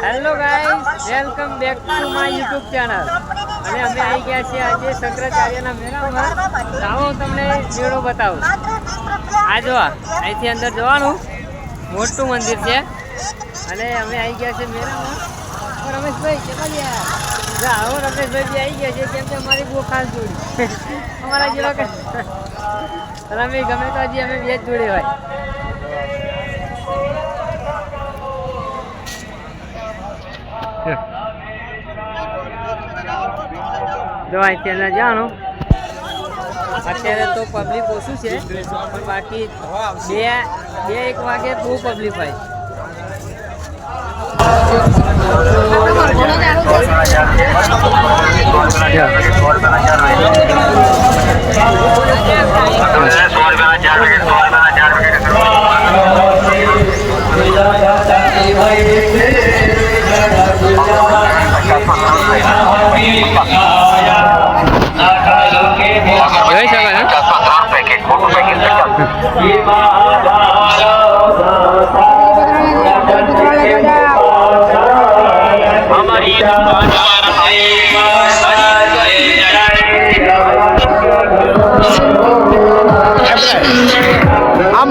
Hello guys, welcome back to my YouTube channel. અને અમે આવી ગયા છીએ આજે શંકરાચાર્યના મેળામાં. આવો તમને મેળો બતાવું. આ જો અહીંથી અંદર જવાનું મોટું મંદિર છે અને અમે આવી ગયા છીએ મેળામાં. રમેશભાઈ કેટલા ગયા? આવો રમેશભાઈ બી આવી ગયા છે કેમ કે અમારી બહુ ખાસ જોડી અમારા જેવા કે રમે ગમે તો હજી અમે બે જ જોડે હોય. જો અહીંથી અંદર જવાનું. અત્યારે તો પબ્લિક ઓછું છે પણ બાકી બે એક વાગે બહુ પબ્લિક હોય.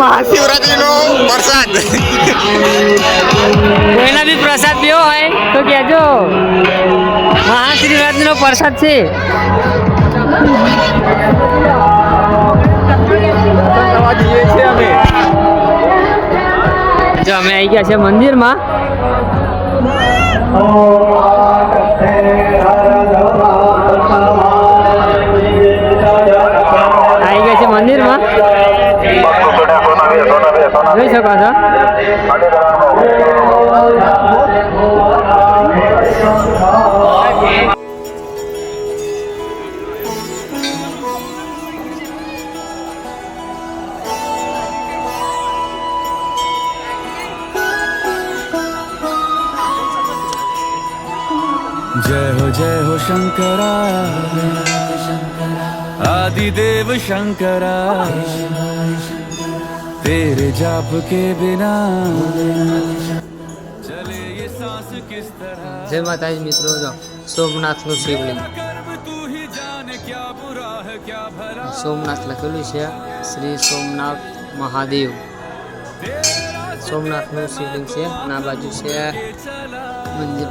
મહાશિવરાત્રીનો પ્રસાદ કોઈના બી પ્રસાદ પીવો હોય તો કહેજો. મહાશિવરાત્રીનો પ્રસાદ છે. જો અમે આવી ગયા છે મંદિરમાં. આવી ગયા છે મંદિરમાં, જોઈ શકો છો. जय हो शंकरा आदिदेव शंकरा तेरे जाप के बिना चले ये सांस किस तरह. જય માતાજી મિત્રો. જો સોમનાથનું શિવલિંગ, સોમનાથ લખેલું છે, શ્રી સોમનાથ મહાદેવ. સોમનાથનું શિવલિંગ છે. ના બાજુ છે મંદિર.